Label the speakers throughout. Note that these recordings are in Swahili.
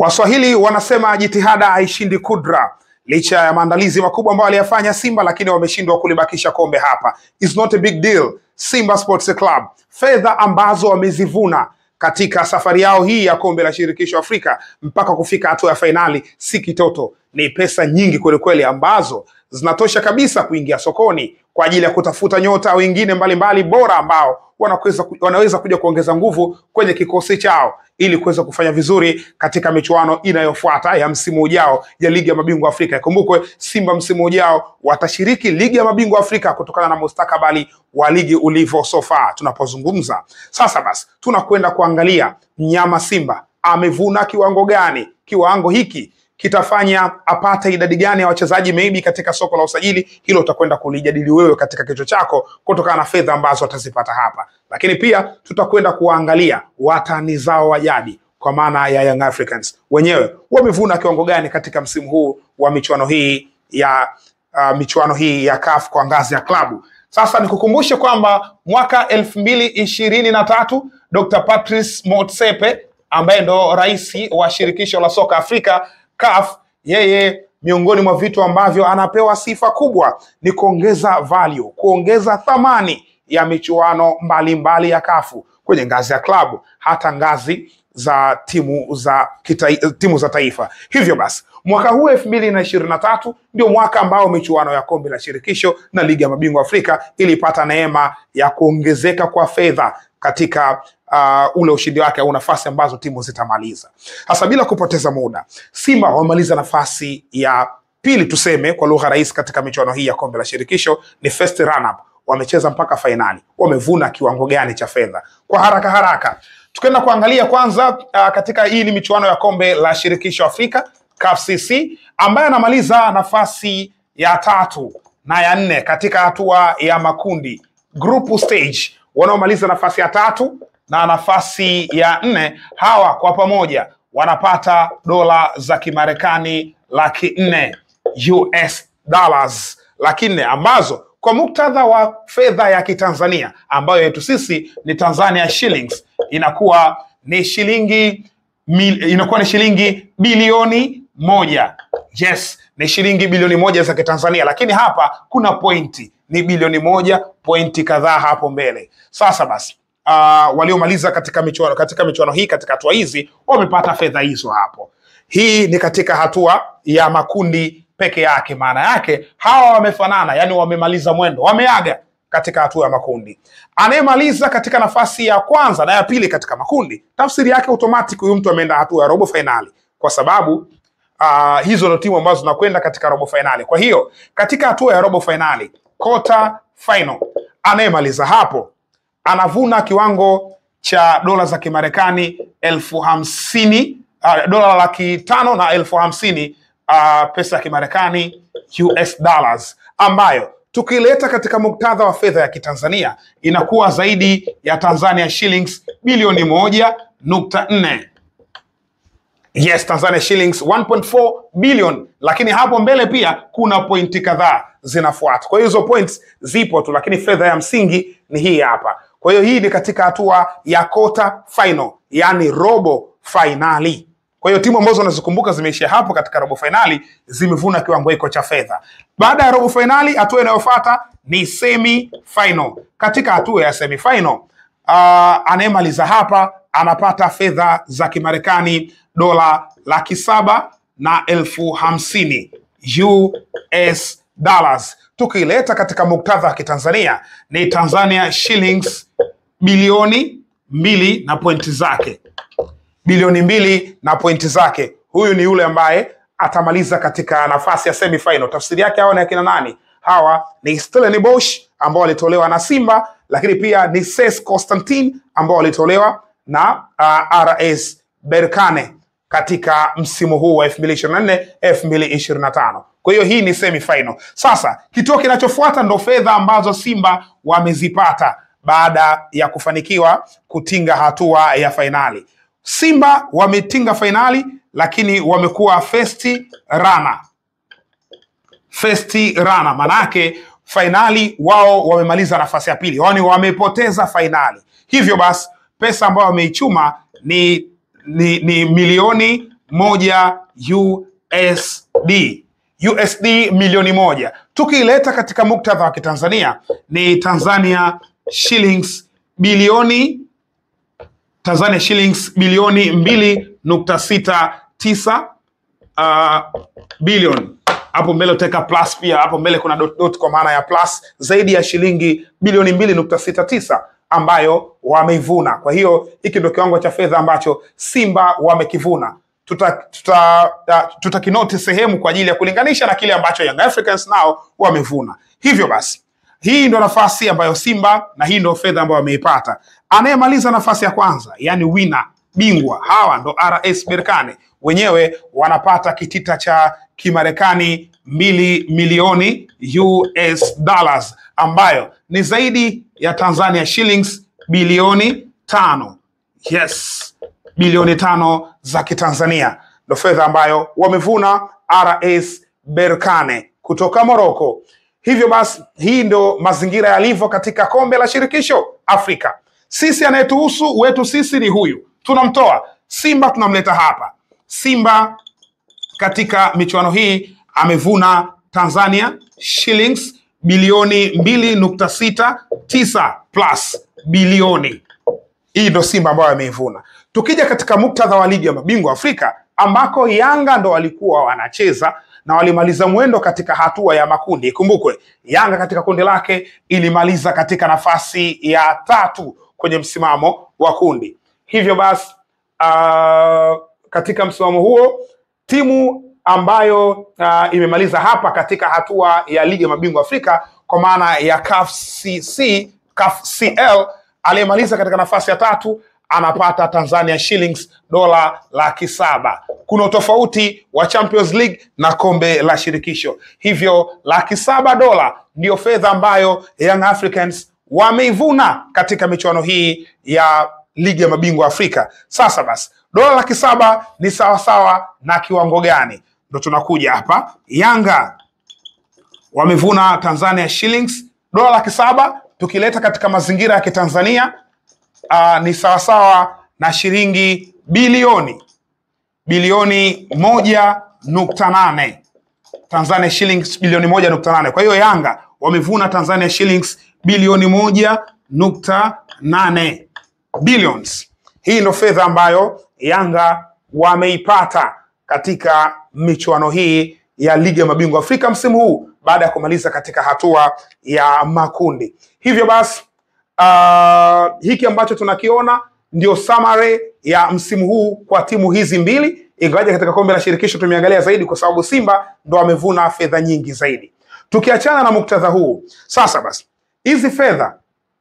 Speaker 1: Waswahili wanasema jitihada haishindi kudra. Licha ya maandalizi makubwa ambayo aliyafanya Simba, lakini wameshindwa kulibakisha kombe hapa. It's not a big deal. Simba Sports Club, fedha ambazo wamezivuna katika safari yao hii ya kombe la shirikisho Afrika mpaka kufika hatua ya fainali si kitoto. Ni pesa nyingi kweli kweli ambazo zinatosha kabisa kuingia sokoni kwa ajili ya kutafuta nyota wengine mbalimbali bora ambao wanaweza kuja kuongeza nguvu kwenye kikosi chao ili kuweza kufanya vizuri katika michuano inayofuata ya msimu ujao ya Ligi ya Mabingwa Afrika. Kumbukwe Simba msimu ujao watashiriki Ligi ya Mabingwa Afrika kutokana na mustakabali wa ligi ulivyo so far tunapozungumza. Sasa basi tunakwenda kuangalia mnyama Simba amevuna kiwango gani. Kiwango hiki kitafanya apate idadi gani ya wachezaji maybe katika soko la usajili. Hilo utakwenda kulijadili wewe katika kichwa chako kutokana na fedha ambazo watazipata hapa. Lakini pia tutakwenda kuangalia watani zao wa jadi kwa maana ya Young Africans wenyewe wamevuna kiwango gani katika msimu huu wa michuano hii ya CAF kwa ngazi ya klabu. Sasa nikukumbushe kwamba mwaka 2023 Dr. Patrice Motsepe ambaye ndo rais wa shirikisho la soka Afrika CAF, yeye miongoni mwa vitu ambavyo anapewa sifa kubwa ni kuongeza value, kuongeza thamani ya michuano mbalimbali ya CAF kwenye ngazi ya klabu hata ngazi za timu za taifa. Hivyo basi mwaka huu 2023 ndio mwaka ambao michuano ya kombe la shirikisho na Ligi ya Mabingwa Afrika ilipata neema ya kuongezeka kwa fedha katika ule ushindi wake au nafasi ambazo timu zitamaliza. Hasa bila kupoteza muda, Simba wamaliza nafasi ya pili tuseme kwa lugha rahisi katika michuano hii ya kombe la shirikisho, ni first run up. Wamecheza mpaka fainali. Wamevuna kiwango gani cha fedha? Kwa haraka tukaenda kuangalia kwanza katika hii ni michuano ya kombe la shirikisho Afrika CAF CC, ambaye anamaliza nafasi ya 3 na ya 4 katika hatua ya makundi group stage. Wanaomaliza nafasi ya 3 na nafasi ya 4, hawa kwa pamoja wanapata dola za Kimarekani 400,000 US dollars 400,000, ambazo kwa muktadha wa fedha ya Kitanzania ambayo yetu sisi ni Tanzania shillings inakuwa ni shilingi bilioni 1. Yes, ni shilingi bilioni 1 za Kitanzania, lakini hapa kuna pointi, ni bilioni 1 pointi kadhaa hapo mbele. Sasa basi waliomaliza katika michuano hii katika hatua hizi wamepata fedha hizo hapo. Hii ni katika hatua ya makundi peke yake, maana yake hawa wamefanana, yani wamemaliza mwendo, wameaga katika hatua ya makundi. Anayemaliza katika nafasi ya kwanza na ya pili katika makundi, tafsiri yake automatic huyu mtu ameenda hatua ya robo finali, kwa sababu hizo ndio timu ambazo zinakwenda katika robo finali. Kwa hiyo katika hatua ya robo finali, quarter final, anayemaliza hapo anavuna kiwango cha dola za Kimarekani 50,000, dola 500,000 na 50,000 pesa ya Kimarekani US dollars, ambayo tukileta katika muktadha wa fedha ya Kitanzania inakuwa zaidi ya Tanzania shillings bilioni 1.4. Yes, Tanzania shillings 1.4 billion, lakini hapo mbele pia kuna pointi kadhaa zinafuata. Kwa hiyo hizo points zipo tu, lakini fedha ya msingi ni hii hapa. Kwa hiyo hii ni katika hatua ya quarter final, yani robo finali. Kwa hiyo timu ambazo unazikumbuka zimeishia hapo katika robo finali zimevuna kiwango hiko cha fedha. Baada ya robo finali, hatua inayofuata ni semi final. Katika hatua ya semi final, anayemaliza hapa anapata fedha za Kimarekani dola 750,000 US dollars. Tukileta katika muktadha wa Kitanzania ni Tanzania shillings bilioni 2 na pointi zake. Bilioni 2 na pointi zake. Huyu ni yule ambaye atamaliza katika nafasi ya semi final. Tafsiri yake hawa ni akina nani? Hawa ni Stellenbosch ambao walitolewa na Simba, lakini pia ni SES Constantine ambao walitolewa na RS Berkane katika msimu huu wa 2024-2025. Kwa hiyo hii ni semi final. Sasa kituo kinachofuata ndo fedha ambazo Simba wamezipata baada ya kufanikiwa kutinga hatua ya fainali. Simba wametinga fainali, lakini wamekuwa first runner. Manake fainali wao wamemaliza nafasi ya pili, yaani wamepoteza fainali. Hivyo basi pesa ambayo wameichuma ni milioni 1 USD. USD milioni 1. Tukileta katika muktadha wa Kitanzania ni Tanzania shillings bilioni 2.69 bilioni. Hapo mbele uteka plus, pia hapo mbele kuna dot kwa maana ya plus, zaidi ya shilingi bilioni 2.69 ambayo wameivuna. Kwa hiyo hiki ndio kiwango cha fedha ambacho Simba wamekivuna. Tutakinoti sehemu kwa ajili ya kulinganisha na kile ambacho Young Africans nao wamevuna. Hivyo basi, hii ndio nafasi ambayo Simba, na hii ndio fedha ambayo wameipata. Anayemaliza nafasi ya kwanza, yani winner, bingwa, hawa ndo RS Berkane. Wenyewe wanapata kitita cha Kimarekani 2 milioni US dollars, ambayo ni zaidi ya Tanzania shillings bilioni 5. Yes, bilioni 5 za Kitanzania ndo fedha ambayo wamevuna RS Berkane kutoka Morocco. Hivyo basi, hii ndo mazingira yalivyo katika kombe la shirikisho Afrika. Sisi anayetuhusu wetu sisi ni huyu, tunamtoa Simba, tunamleta hapa. Simba katika michuano hii amevuna Tanzania shillings bilioni 2.69 plus bilioni. Hii ndo Simba ambayo ameivuna. Tukija katika muktadha wa ligi ya mabingwa Afrika, ambako Yanga ndo walikuwa wanacheza na walimaliza mwendo katika hatua ya makundi. Ikumbukwe Yanga katika kundi lake ilimaliza katika nafasi ya 3 kwenye msimamo wa kundi. Hivyo basi, katika msimamo huo timu ambayo imemaliza hapa katika hatua ya ligi ya mabingwa Afrika kwa maana ya CAF CL, aliyemaliza katika nafasi ya 3 anapata Tanzania shillings $700,000. Kuna utofauti wa Champions League na kombe la shirikisho. Hivyo $700,000 ndio fedha ambayo Young Africans wameivuna katika michuano hii ya ligi ya mabingwa Afrika. Sasa basi, $700,000 ni sawasawa na kiwango gani? Ndio tunakuja hapa. Yanga wamevuna Tanzania shillings $700,000, tukileta katika mazingira ya Kitanzania ni sawasawa na shilingi bilioni 1.8. Tanzania shillings bilioni 1.8. Kwa hiyo Yanga wamevuna Tanzania shillings bilioni 1.8 billions. Hii ndio fedha ambayo Yanga wameipata katika michuano hii ya ligi ya mabingwa Afrika msimu huu baada ya kumaliza katika hatua ya makundi. Hivyo basi, hiki ambacho tunakiona ndio summary ya msimu huu kwa timu hizi mbili, ingawaje katika kombe la shirikisho tumeangalia zaidi kwa sababu Simba ndo amevuna fedha nyingi zaidi. Tukiachana na muktadha huu, sasa basi, hizi fedha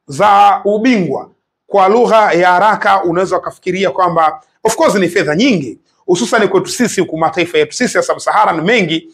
Speaker 1: za ubingwa kwa lugha ya haraka unaweza kufikiria kwamba of course ni fedha nyingi, hususan kwetu sisi huku mataifa yetu sisi ya Sub-Saharan mengi,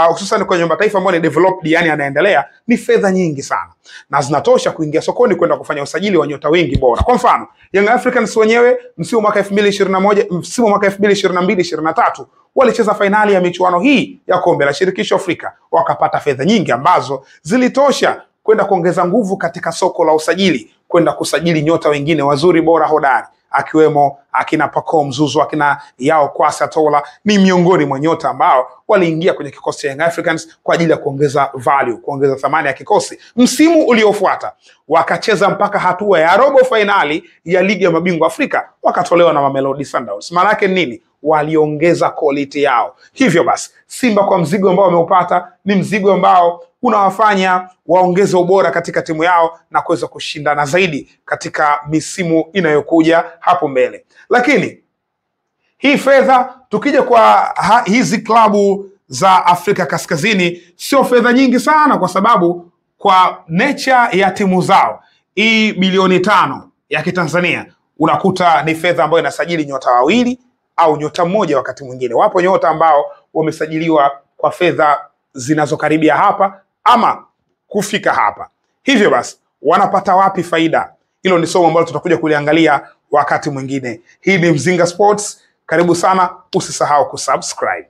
Speaker 1: hususan kwenye mataifa ambayo ni developed, yani yanaendelea, ni fedha nyingi sana na zinatosha kuingia sokoni kwenda kufanya usajili wa nyota wengi bora. Kwa mfano, Young Africans wenyewe msimu mwaka 2022-23 walicheza fainali ya michuano hii ya kombe la shirikisho Afrika, wakapata fedha nyingi ambazo zilitosha kwenda kuongeza nguvu katika soko la usajili, kwenda kusajili nyota wengine wazuri bora hodari, akiwemo akina Pacome Mzuzu, akina Yao Kwasi Atola, ni miongoni mwa nyota ambao waliingia kwenye kikosi cha Young Africans kwa ajili ya kuongeza value, kuongeza thamani ya kikosi. Msimu uliofuata wakacheza mpaka hatua ya robo finali ya ligi ya mabingwa Afrika, wakatolewa na Mamelodi Sundowns. Maana yake nini? Waliongeza quality yao. Hivyo basi, Simba kwa mzigo ambao wameupata ni mzigo ambao unawafanya waongeze ubora katika timu yao na kuweza kushindana zaidi katika misimu inayokuja hapo mbele. Lakini hii fedha, tukija kwa hizi klabu za Afrika Kaskazini, sio fedha nyingi sana, kwa sababu kwa nature ya timu zao, hii bilioni 5 ya Kitanzania unakuta ni fedha ambayo inasajili nyota wawili au nyota mmoja wakati mwingine. Wapo nyota ambao wamesajiliwa kwa fedha zinazokaribia hapa ama kufika hapa. Hivyo basi, wanapata wapi faida? Hilo ni somo ambalo tutakuja kuliangalia wakati mwingine. Hii ni Mzinga Sports. Karibu sana, usisahau kusubscribe.